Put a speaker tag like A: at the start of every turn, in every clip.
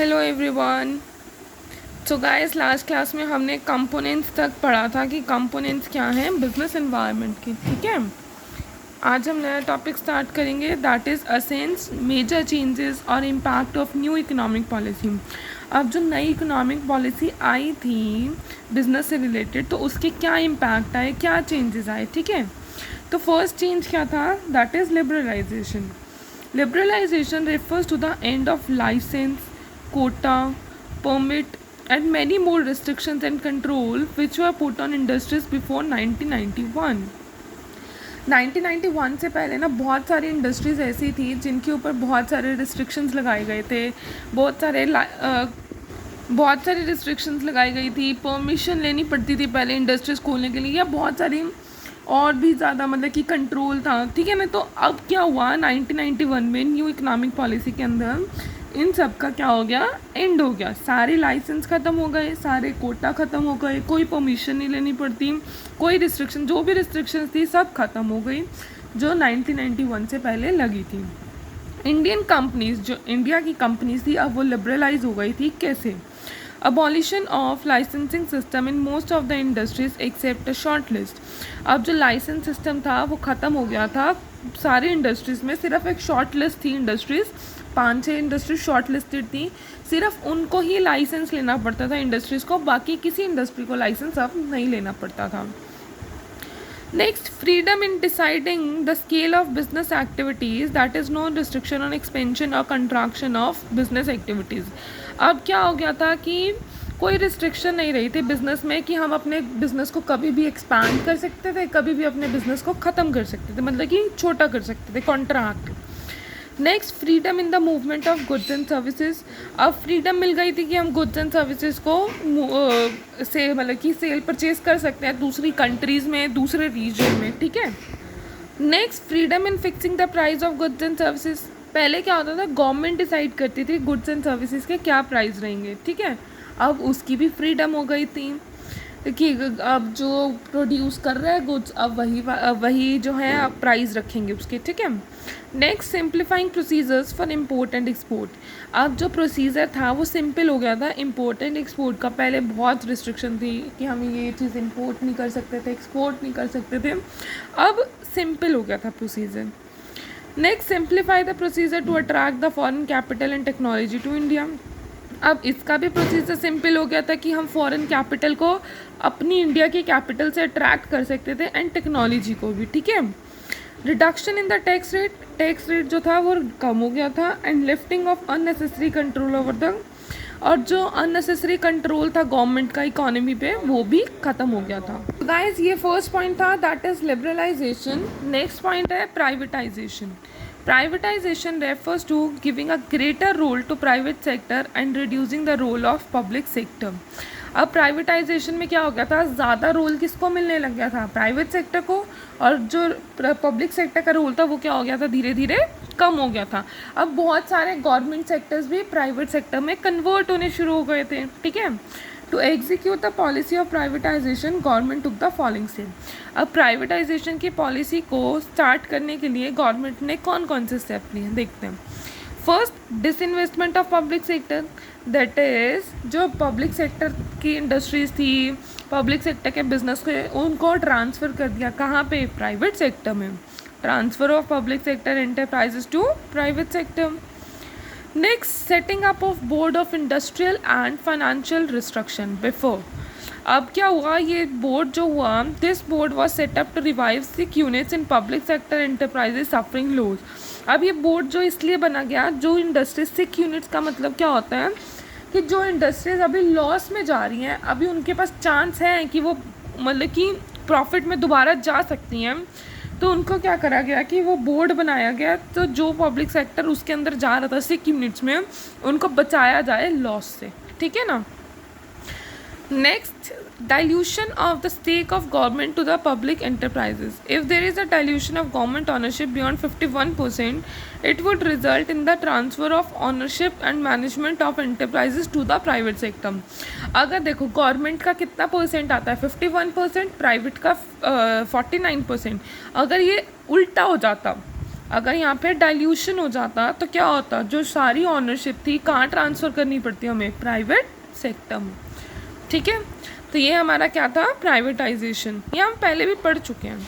A: Hello everyone. So guys, last class में हमने components तक पढ़ा था कि कंपोनेंट्स क्या हैं बिजनेस एनवायरनमेंट की। ठीक है, आज हम नया टॉपिक स्टार्ट करेंगे, that is essence major changes और impact of new economic policy. अब जो नई इकोनॉमिक पॉलिसी आई थी बिजनेस से रिलेटेड, तो उसके क्या इम्पैक्ट आए, क्या चेंजेस आए। ठीक है, तो फर्स्ट चेंज क्या था, that is liberalisation. Liberalization refers to the end of license, quota, permit, and many more restrictions and control which were put on industries before 1991. 1991 से पहले ना बहुत सारी इंडस्ट्रीज़ ऐसी थी जिनके ऊपर बहुत सारे रिस्ट्रिक्शंस लगाए गए थे, बहुत सारी रिस्ट्रिक्शंस लगाई गई थी, परमिशन लेनी पड़ती थी पहले इंडस्ट्रीज़ खोलने के लिए, या बहुत सारी और भी ज़्यादा मतलब कि कंट्रोल था। ठीक है ना, तो अब क्या हुआ 1991 में न्यू इकोनॉमिक पॉलिसी के अंदर इन सब का क्या हो गया, एंड हो गया। सारे लाइसेंस ख़त्म हो गए, सारे कोटा ख़त्म हो गए, कोई परमिशन नहीं लेनी पड़ती, कोई रिस्ट्रिक्शन, जो भी रिस्ट्रिक्शन थी सब ख़त्म हो गई जो 1991 से पहले लगी थी। इंडियन कंपनीज, जो इंडिया की कंपनीज थी, अब वो लिबरलाइज हो गई थी। कैसे? Abolition of licensing system in most of the industries except a short list. अब जो लाइसेंस सिस्टम था वो ख़त्म हो गया था सारी इंडस्ट्रीज़ में, सिर्फ एक शॉर्ट लिस्ट थी इंडस्ट्रीज़, 5-6 इंडस्ट्रीज शॉर्ट लिस्टेड थी, सिर्फ उनको ही लाइसेंस लेना पड़ता था इंडस्ट्रीज़ को, बाकी किसी इंडस्ट्री को लाइसेंस अब नहीं लेना पड़ता था। Next, freedom in deciding the scale of business activities, that is no restriction on expansion or contraction of business activities. अब क्या हो गया था कि कोई रिस्ट्रिक्शन नहीं रही थी बिज़नेस में कि हम अपने बिज़नेस को कभी भी एक्सपैंड कर सकते थे, कभी भी अपने बिज़नेस को ख़त्म कर सकते थे, मतलब कि छोटा कर सकते थे, contract. Next, freedom in the movement of goods and services. अब फ्रीडम मिल गई थी कि हम गुड्स एंड सर्विसेज को से मतलब कि सेल परचेज कर सकते हैं दूसरी कंट्रीज़ में, दूसरे रीजन में। ठीक है। Next, freedom in fixing the price of goods and services. पहले क्या होता था, गवर्नमेंट डिसाइड करती थी गुड्स एंड सर्विसेज के क्या प्राइस रहेंगे। ठीक है, अब उसकी भी फ्रीडम हो गई थी कि अब जो प्रोड्यूस कर रहा है गुड्स, अब वही जो है अब प्राइस रखेंगे उसके। ठीक है। Next, simplifying procedures for import and export. अब जो प्रोसीजर था वो सिंपल हो गया था इम्पोर्ट एंड एक्सपोर्ट का। पहले बहुत रिस्ट्रिक्शन थी कि हम ये चीज़ इम्पोर्ट नहीं कर सकते थे, एक्सपोर्ट नहीं कर सकते थे, अब सिंपल हो गया था procedure. Next, simplify the procedure to attract the foreign capital and technology to India. अब इसका भी प्रोसीजर सिंपल हो गया था कि हम फॉरेन कैपिटल को अपनी इंडिया की कैपिटल से अट्रैक्ट कर सकते थे, एंड टेक्नोलॉजी को भी। ठीक है। Reduction in the tax rate जो था वो कम हो गया था, and lifting of unnecessary control over the, और जो अननेसेसरी कंट्रोल था गवर्नमेंट का इकोनॉमी पे वो भी ख़त्म हो गया था। गाइस, ये फर्स्ट पॉइंट था, that is liberalisation. Next point है privatisation. Privatization refers to giving a greater role to private sector and reducing the role of public sector. अब प्राइवेटाइजेशन में क्या हो गया था, ज़्यादा रोल किसको मिलने लग गया था, प्राइवेट सेक्टर को, और जो पब्लिक सेक्टर का रोल था वो क्या हो गया था, धीरे धीरे कम हो गया था। अब बहुत सारे गवर्नमेंट सेक्टर्स भी प्राइवेट सेक्टर में कन्वर्ट होने शुरू हो गए थे। ठीक है। To execute the policy of privatisation government took the following step. अब प्राइवेटाइजेशन की पॉलिसी को स्टार्ट करने के लिए गवर्नमेंट ने कौन कौन से स्टेप लिए देखते हैं। First, disinvestment of public sector, that is जो पब्लिक सेक्टर की इंडस्ट्रीज थी, पब्लिक सेक्टर के बिजनेस को उनको ट्रांसफ़र कर दिया कहाँ पे, प्राइवेट सेक्टर में। Transfer of public sector enterprises to private sector. Next, setting up of board of industrial and financial restriction before. अब क्या हुआ, ये बोर्ड जो हुआ, this board was set up to revive 6 units in public sector enterprises suffering loss. अब ये board जो इसलिए बना गया, जो इंडस्ट्रीज 6 यूनिट्स का मतलब क्या होता है कि जो इंडस्ट्रीज अभी लॉस में जा रही हैं, अभी उनके पास चांस है कि वो मतलब कि प्रॉफिट में दोबारा जा सकती हैं, तो उनको क्या करा गया कि वो बोर्ड बनाया गया, तो जो पब्लिक सेक्टर उसके अंदर जा रहा था 6 यूनिट्स में, उनको बचाया जाए लॉस से। ठीक है ना। Next, dilution of the stake of government to the public enterprises. If there is a dilution of government ownership beyond 51%, it would result in the transfer of ownership and management of enterprises to the private sector. अगर देखो government का कितना percent आता है, 51%, private का 49%। अगर ये उल्टा हो जाता अगर यहाँ पे डाइल्यूशन हो जाता तो क्या होता, जो सारी ऑनरशिप थी कहाँ ट्रांसफ़र करनी पड़ती हमें, प्राइवेट सेक्टर में। ठीक है, तो ये हमारा क्या था, प्राइवेटाइजेशन, ये हम पहले भी पढ़ चुके हैं।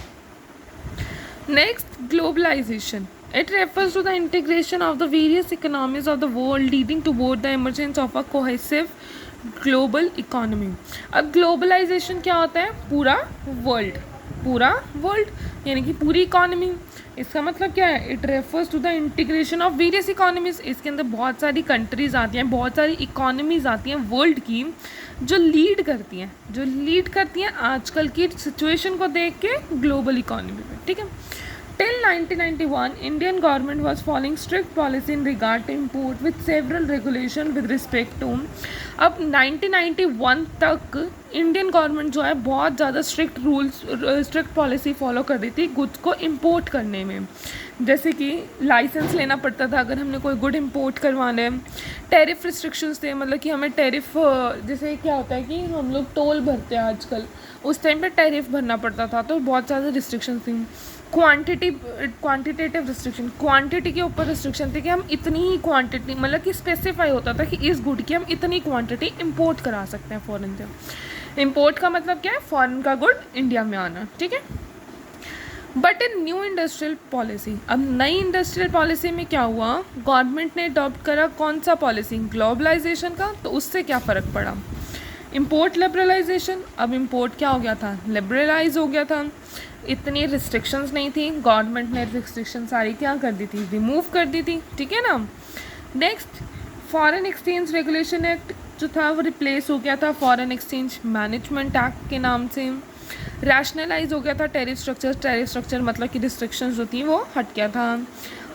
A: Next, globalisation, it refers to the integration of the various economies of the world leading toward the emergence of a cohesive global economy। अब ग्लोबलाइजेशन क्या होता है, पूरा वर्ल्ड यानी कि पूरी इकोनॉमी। इसका मतलब क्या है, it refers to the integration of various economies, इसके अंदर बहुत सारी कंट्रीज आती हैं, बहुत सारी इकोनॉमीज आती हैं वर्ल्ड की, जो लीड करती हैं आजकल की सिचुएशन को देख के ग्लोबल इकोनॉमी में। ठीक है, Till 1991, Indian government was following strict policy in regard to import with several regulation with respect to। अब 1991 तक इंडियन गवर्नमेंट जो है बहुत ज़्यादा स्ट्रिक्ट पॉलिसी फॉलो कर रही थी गुड्स को इंपोर्ट करने में। जैसे कि लाइसेंस लेना पड़ता था अगर हमने कोई गुड इंपोर्ट करवाना है, टैरिफ रिस्ट्रिक्शंस थे, मतलब कि हमें टैरिफ, जैसे क्या होता है कि हम लोग टोल भरते हैं आजकल, उस टाइम पे टैरिफ भरना पड़ता था, तो बहुत ज़्यादा रिस्ट्रिक्शंस थी। क्वांटिटेटिव रिस्ट्रिक्शन, क्वांटिटी के ऊपर रिस्ट्रिक्शन थे कि हम इतनी ही क्वांटिटी, मतलब कि स्पेसिफाई होता था कि इस गुड की हम इतनी क्वांटिटी इंपोर्ट करा सकते हैं फॉरेन से। इंपोर्ट का मतलब क्या है, फॉरेन का गुड इंडिया में आना। ठीक है, but in new industrial policy, अब नई इंडस्ट्रियल पॉलिसी में क्या हुआ, गवर्नमेंट ने अडॉप्ट करा कौन सा पॉलिसी, ग्लोबलाइजेशन का। तो उससे क्या फ़र्क पड़ा, इंपोर्ट लिबरलाइजेशन। अब इंपोर्ट क्या हो गया था, लिबरलाइज हो गया था, इतनी रिस्ट्रिक्शंस नहीं थी, गवर्नमेंट ने रिस्ट्रिक्शन सारी क्या कर दी थी, रिमूव कर दी थी। ठीक है ना। Next, foreign exchange regulation act जो था वो रिप्लेस हो गया था फॉरेन एक्सचेंज मैनेजमेंट एक्ट के नाम से। रैशनलाइज हो गया था टैरिफ स्ट्रक्चर, मतलब कि रिस्ट्रिक्शंस जो थी वो हट गया था।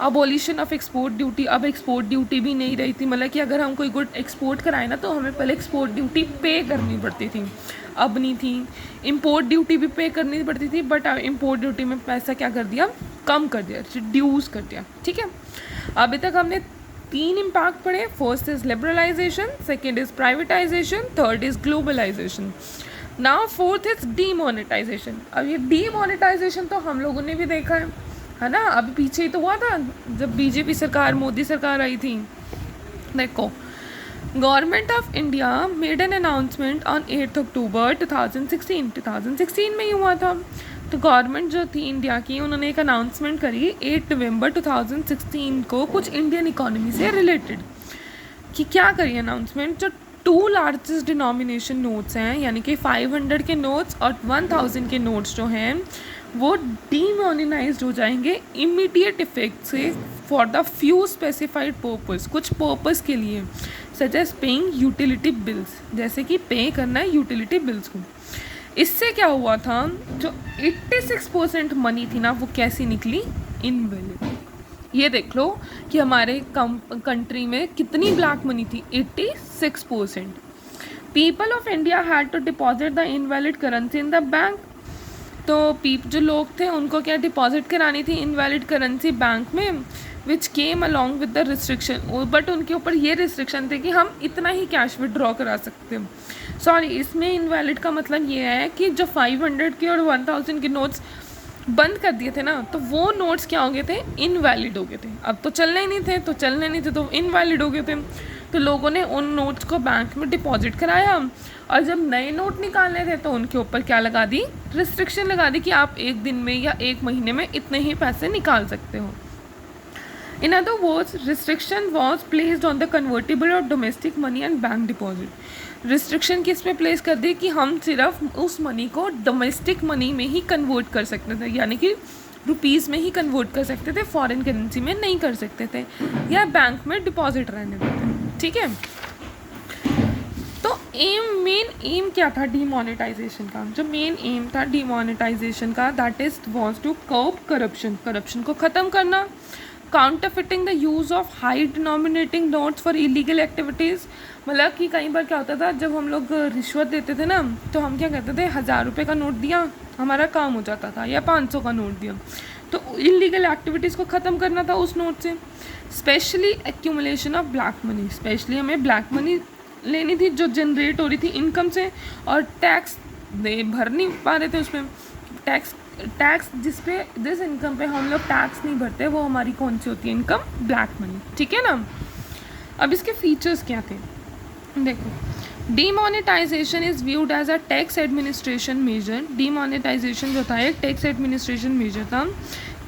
A: अबोलिशन ऑफ एक्सपोर्ट ड्यूटी, अब एक्सपोर्ट ड्यूटी भी नहीं रही थी, मतलब कि अगर हम कोई गुड एक्सपोर्ट कराए ना तो हमें पहले एक्सपोर्ट ड्यूटी पे करनी पड़ती थी, अब नहीं थी। इंपोर्ट ड्यूटी भी पे करनी पड़ती थी, बट इंपोर्ट ड्यूटी में पैसा क्या कर दिया, कम कर दिया, रिड्यूस कर दिया। ठीक है, अभी तक हमने 3 इम्पैक्ट पढ़े, first is liberalisation, second is privatisation, third is globalisation. Now fourth is demonetisation. अब ये डीमोनेटाइजेशन तो हम लोगों ने भी देखा है ना, अभी पीछे ही तो हुआ था जब बीजेपी सरकार, मोदी सरकार आई थी। देखो, government of India made an announcement on 8 अक्टूबर 2016 में ही हुआ था। तो गवर्नमेंट जो थी इंडिया की, उन्होंने एक अनाउंसमेंट करी 8 नवंबर 2016 को कुछ इंडियन इकोनॉमी से रिलेटेड, कि क्या करी अनाउंसमेंट, जो 2 लार्जेस्ट डिनोमिनेशन नोट्स हैं, यानी कि 500 के नोट्स और 1000 के नोट्स जो हैं वो डीमोनेटाइज्ड हो जाएंगे इमीडिएट इफेक्ट से for the few specified purpose, कुछ पर्पस के लिए, such as paying utility bills, जैसे कि पे करना है यूटिलिटी बिल्स को। इससे क्या हुआ था, जो 86% मनी थी ना वो कैसी निकली, इनवैलिड। ये देख लो कि हमारे कंट्री में कितनी ब्लैक मनी थी, 86%। People of India had to deposit the invalid currency in the bank. तो जो लोग थे उनको क्या डिपॉजिट करानी थी इनवैलिड करेंसी बैंक में, which came along with the restriction, but उनके ऊपर ये रिस्ट्रिक्शन थे कि हम इतना ही कैश विड्रॉ करा सकते हैं। सॉरी, इसमें इनवैलिड का मतलब ये है कि जो 500 के और 1000 के नोट्स बंद कर दिए थे ना, तो वो नोट्स क्या हो गए थे, इनवैलिड हो गए थे। अब तो चलने नहीं थे तो इनवैलिड हो गए थे। तो लोगों ने उन नोट्स को बैंक में डिपॉजिट कराया, और जब नए नोट निकालने थे तो उनके ऊपर क्या लगा दी, रिस्ट्रिक्शन लगा दी कि आप एक दिन में या एक महीने में इतने ही पैसे निकाल सकते हो। In other words, restriction was placed on the convertible और domestic money and bank deposit. Restriction किस पे प्लेस कर दी कि हम सिर्फ उस मनी को डोमेस्टिक मनी में ही कन्वर्ट कर सकते थे, यानी कि रुपीज़ में ही कन्वर्ट कर सकते थे, फॉरेन करेंसी में नहीं कर सकते थे, या बैंक में डिपॉजिट रहने देते। ठीक है, तो मेन एम क्या था डीमोनेटाइजेशन का, जो मेन एम था डीमोनेटाइजेशन का, that is was to curb corruption को ख़त्म करना, counterfeiting the use of high denominating notes for illegal activities. मतलब कि कई बार क्या होता था, जब हम लोग रिश्वत देते थे ना, तो हम क्या करते थे, 1000 रुपये का नोट दिया हमारा काम हो जाता था, या 500 का नोट दिया, तो इलीगल एक्टिविटीज़ को ख़त्म करना था उस नोट से। Specially accumulation of black money, specially हमें ब्लैक मनी लेनी थी जो जनरेट हो रही थी इनकम से, और टैक्स भर नहीं पा रहे थे, उसमें टैक्स टैक्स जिस इनकम पे हम लोग टैक्स नहीं भरते वो हमारी कौन सी होती है इनकम, ब्लैक मनी, ठीक है ना। अब इसके फीचर्स क्या थे, देखो, demonetisation is viewed as a tax administration measure. Demonetisation जो था एक टैक्स एडमिनिस्ट्रेशन मेजर था।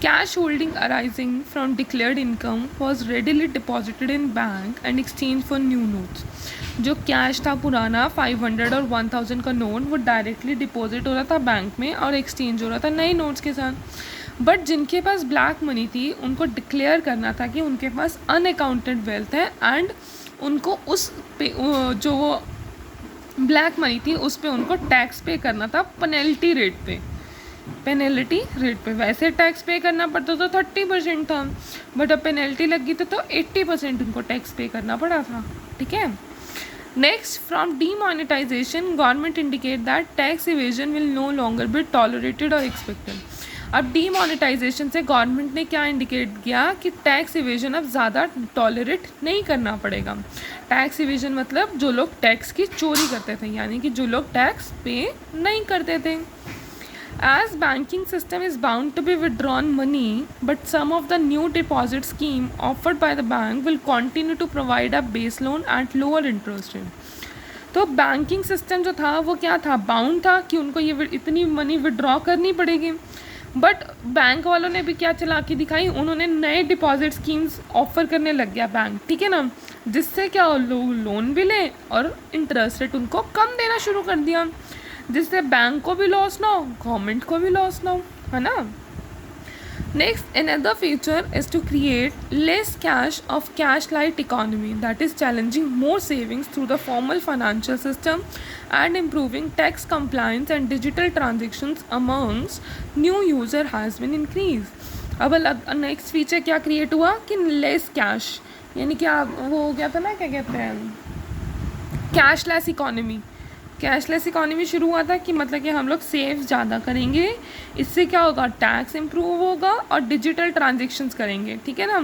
A: Cash holding arising from declared income was readily deposited in bank and exchange for new notes. जो कैश था पुराना 500 और 1000 का नोट, वो डायरेक्टली डिपॉजिट हो रहा था बैंक में और एक्सचेंज हो रहा था नए नोट्स के साथ। बट जिनके पास ब्लैक मनी थी उनको डिक्लेयर करना था कि उनके पास अनअकाउंटेड वेल्थ है एंड उनको उस पे जो वो ब्लैक मनी थी उस पे उनको टैक्स पे करना था पेनल्टी रेट पे। वैसे टैक्स पे करना पड़ता तो 30% था, बट अब पेनल्टी लगी तो 80% उनको टैक्स पे करना पड़ा था, ठीक है। Next, from demonetisation government indicate that tax evasion will no longer be tolerated और एक्सपेक्टेड। अब डीमोनेटाइजेशन से गवर्नमेंट ने क्या इंडिकेट किया कि टैक्स इवेजन अब ज़्यादा टॉलरेट नहीं करना पड़ेगा। टैक्स इवेजन मतलब जो लोग टैक्स की चोरी करते थे, यानी कि जो लोग टैक्स पे नहीं करते थे। As banking system is bound to be withdrawn money, but some of the new deposit scheme offered by the bank will continue to provide a base loan at lower interest rate. तो banking system जो था वो क्या था, bound था कि उनको ये इतनी मनी विड्रॉ करनी पड़ेगी। बट बैंक वालों ने भी क्या चला के दिखाई, उन्होंने नए डिपॉजिट स्कीम्स ऑफर करने लग गया बैंक, ठीक है ना, जिससे क्या लोग लोन भी लें और इंटरेस्ट रेट उनको कम देना शुरू कर दिया, जिससे बैंक को भी लॉस ना हो, गवर्नमेंट को भी लॉस ना हो, है ना। Next, another feature is to create less cash of cash light economy that is challenging more savings through the formal financial system and improving tax compliance and digital transactions amongst new user has been increased। अब next feature क्या create हुआ कि less cash, यानी कि आप वो हो गया था ना, क्या कहते हैं, कैशलेस इकोनॉमी। कैशलेस इकोनॉमी शुरू हुआ था कि मतलब कि हम लोग सेव ज़्यादा करेंगे, इससे क्या होगा, टैक्स इम्प्रूव होगा और डिजिटल ट्रांजेक्शन्स करेंगे, ठीक है ना।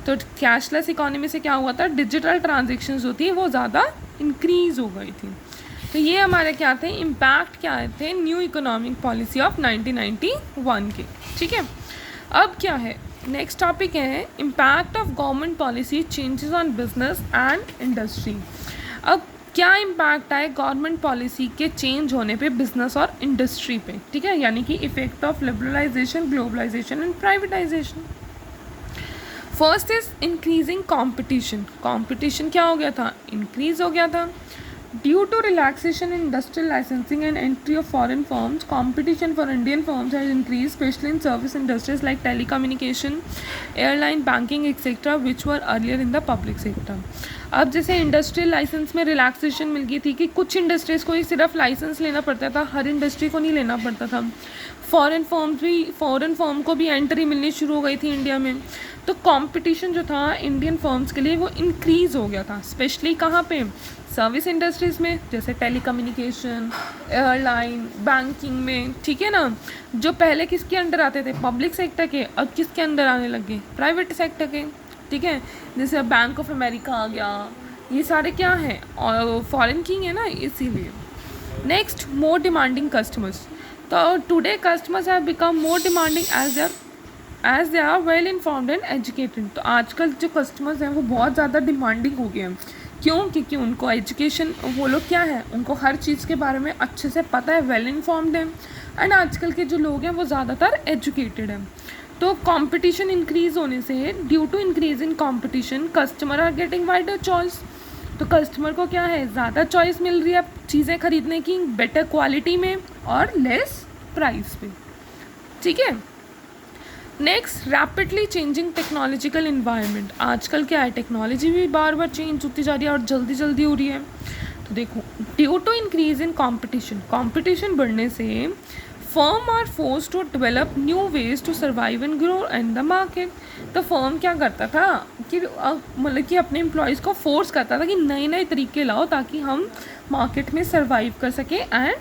A: तो कैशलेस इकोनॉमी से क्या हुआ था, डिजिटल ट्रांजेक्शन्स होती है वो ज़्यादा इंक्रीज़ हो गई थी। तो ये हमारे क्या थे, इम्पैक्ट क्या थे न्यू इकोनॉमिक पॉलिसी ऑफ 1991 के, ठीक है। अब क्या है, नेक्स्ट टॉपिक है impact of government policy changes on business and industry. अब क्या इम्पैक्ट आए गवर्नमेंट पॉलिसी के चेंज होने पे बिजनेस और इंडस्ट्री पे, ठीक है, यानी कि effect of liberalisation, globalisation and privatisation. First is increasing competition. Competition क्या हो गया था, इंक्रीज हो गया था। Due to relaxation in industrial licensing and entry of foreign firms, competition for Indian firms has increased, especially in service industries like telecommunication, airline, banking, etc., which were earlier in the public sector. अब जैसे industrial licence में relaxation मिल गई थी कि कुछ industries को ही सिर्फ licence लेना पड़ता था, हर इंडस्ट्री को नहीं लेना पड़ता था। फॉरेन फर्म को भी एंट्री मिलनी शुरू हो गई थी इंडिया में। तो कंपटीशन जो था इंडियन फर्म्स के लिए वो इंक्रीज़ हो गया था, स्पेशली कहाँ पे, सर्विस इंडस्ट्रीज़ में, जैसे टेलीकम्युनिकेशन, एयरलाइन, बैंकिंग में, ठीक है ना। जो पहले किसके अंडर आते थे, पब्लिक सेक्टर के, अब किसके अंडर आने लग गए, प्राइवेट सेक्टर के, ठीक है। जैसे बैंक ऑफ अमेरिका आ गया, ये सारे क्या हैं, और फॉरेन किंग है ना, इसीलिए। Next, more demanding customers. तो today customers have become more demanding as they are well informed and educated. तो आजकल जो कस्टमर्स हैं वो बहुत ज़्यादा डिमांडिंग हो गए हैं। क्यों, क्योंकि उनको एजुकेशन, वो लोग क्या है, उनको हर चीज़ के बारे में अच्छे से पता है, वेल इन्फॉर्म्ड है, एंड आजकल के जो लोग हैं वो ज़्यादातर एजुकेटेड हैं। तो कंपटीशन इंक्रीज़ होने से, due to increase in competition, customer are getting wider choice. तो कस्टमर को क्या है, ज़्यादा चॉइस मिल रही है चीज़ें खरीदने की, बेटर क्वालिटी में और लेस प्राइस पे, ठीक है। Next, rapidly changing technological environment. आजकल क्या है, टेक्नोलॉजी भी बार बार चेंज होती जा रही है और जल्दी जल्दी हो रही है। तो देखो, due to increase in competition बढ़ने से firm are force to develop new ways to survive and grow in the market. तो फर्म क्या करता था कि मतलब कि अपने एम्प्लॉयज़ को फोर्स करता था कि नए नए तरीके लाओ ताकि हम मार्केट में सर्वाइव कर सकें एंड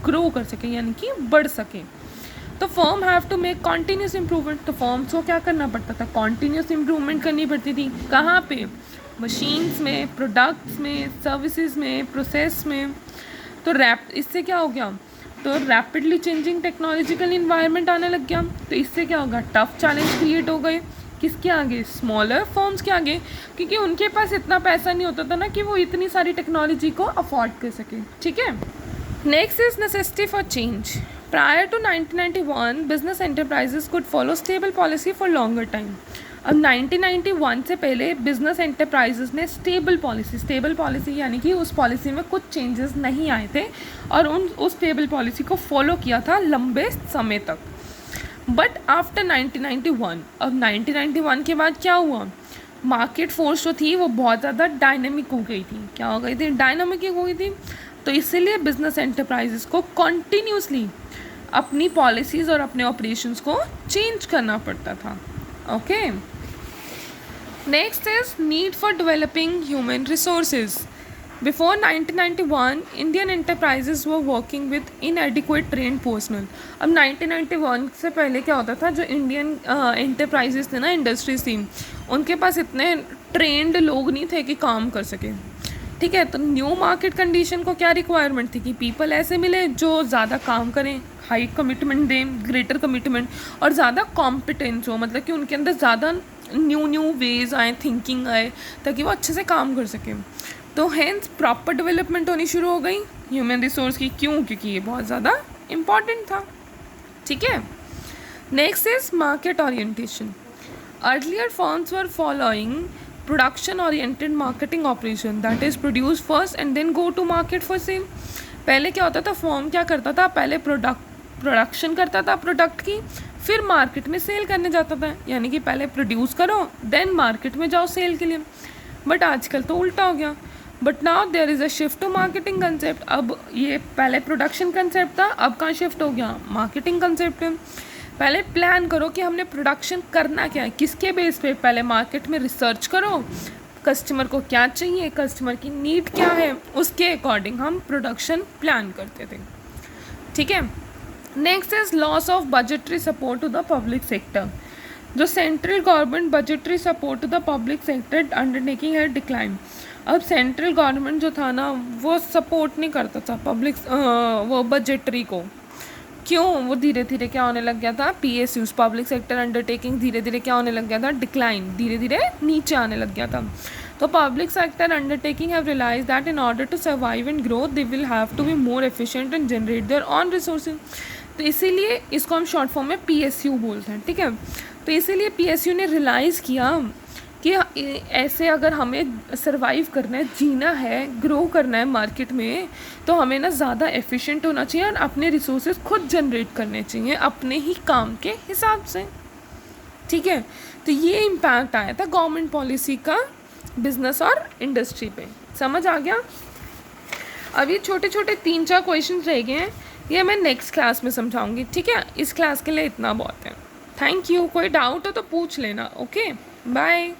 A: ग्रो कर सकें, यानी कि बढ़ सकें। तो firm have to make continuous improvement. तो फर्म्स को क्या करना पड़ता था, कॉन्टीन्यूस इम्प्रूवमेंट करनी पड़ती थी। कहाँ पे, मशीन्स में, प्रोडक्ट्स में, सर्विसेज में, प्रोसेस में। तो इससे क्या हो गया, तो रैपिडली चेंजिंग टेक्नोलॉजिकल इन्वायरमेंट आने लग गया, तो इससे क्या होगा, टफ चैलेंज क्रिएट हो गए किसके आगे, स्मॉलर फर्म्स के आगे, क्योंकि उनके पास इतना पैसा नहीं होता था ना कि वो इतनी सारी टेक्नोलॉजी को अफोर्ड कर सके। ठीक है, next is necessity for change. Prior to 1991 business enterprises could follow stable policy for longer time. अब 1991 से पहले बिजनेस एंटरप्राइजेस ने स्टेबल पॉलिसी यानी कि उस पॉलिसी में कुछ चेंजेस नहीं आए थे और उस स्टेबल पॉलिसी को फॉलो किया था लंबे समय तक। बट आफ्टर 1991, अब 1991 के बाद क्या हुआ, मार्केट फोर्स जो थी वो बहुत ज़्यादा डायनामिक हो गई थी। क्या हो गई थी, डायनामिक हो गई थी। तो इसीलिए बिजनेस एंटरप्राइजेस को कॉन्टीन्यूसली अपनी पॉलिसीज़ और अपने ऑपरेशंस को चेंज करना पड़ता था। Okay, next is need for developing human resources. Before 1991, Indian enterprises were working with inadequate trained personnel. अब 1991 से पहले क्या होता था, जो इंडियन एंटरप्राइजेस थे ना, इंडस्ट्रीज थी, उनके पास इतने ट्रेंड लोग नहीं थे कि काम कर सके। ठीक है, तो न्यू मार्केट कंडीशन को क्या रिक्वायरमेंट थी कि पीपल ऐसे मिले जो ज़्यादा काम करें, हाई कमिटमेंट दें, ग्रेटर कमिटमेंट, और ज़्यादा कॉम्पिटेंस हो, मतलब कि उनके अंदर ज़्यादा न्यू वेज आए, थिंकिंग आए, ताकि वो अच्छे से काम कर सकें। तो हैंस प्रॉपर डेवलपमेंट होनी शुरू हो गई ह्यूमन रिसोर्स की। क्यों, क्योंकि ये बहुत ज़्यादा इम्पॉर्टेंट था। ठीक है, next is market orientation. Earlier firms were following production oriented marketing operation, that is produce first and then go to market for sale. पहले क्या होता था, फर्म क्या करता था, पहले प्रोडक्शन करता था प्रोडक्ट की, फिर मार्केट में सेल करने जाता था, यानी कि पहले प्रोड्यूस करो देन मार्केट में जाओ सेल के लिए। बट आजकल तो उल्टा हो गया। But now there is a shift to marketing concept. अब ये पहले प्रोडक्शन कंसेप्ट था, अब कहाँ शिफ्ट हो गया, मार्केटिंग कंसेप्ट है। पहले प्लान करो कि हमने प्रोडक्शन करना क्या है, किसके बेस पे, पहले मार्केट में रिसर्च करो, कस्टमर को क्या चाहिए, कस्टमर की नीड क्या है, उसके अकॉर्डिंग हम प्रोडक्शन प्लान करते थे। ठीक है, next is loss of budgetary support to the public sector. जो central government budgetary support to the public sector undertaking है डिक्लाइन। अब सेंट्रल गवर्नमेंट जो था ना, वो सपोर्ट नहीं करता था पब्लिक वो बजटरी को। क्यों, वो धीरे धीरे क्या होने लग गया था, PSUs पब्लिक सेक्टर अंडरटेकिंग धीरे धीरे क्या होने लग गया था, डिक्लाइन, धीरे धीरे नीचे आने लग गया था। तो public sector undertaking have realise that in order to survive and grow they will have to be more efficient and generate their own resources. तो इसीलिए इसको हम शॉर्ट फॉर्म में PSU बोलते हैं। ठीक है, तो इसीलिए PSU ने रियलाइज़ किया कि ऐसे अगर हमें सरवाइव करना है, जीना है, ग्रो करना है मार्केट में, तो हमें ना ज़्यादा एफिशिएंट होना चाहिए और अपने रिसोर्सेज खुद जनरेट करने चाहिए अपने ही काम के हिसाब से। ठीक है, तो ये इम्पैक्ट आया था गवर्नमेंट पॉलिसी का बिजनेस और इंडस्ट्री पे। समझ आ गया। अब ये छोटे छोटे 3-4 क्वेश्चन रह गए हैं, ये मैं नेक्स्ट क्लास में समझाऊंगी। ठीक है, इस क्लास के लिए इतना बहुत है। Thank you. कोई डाउट हो तो पूछ लेना। Okay, bye.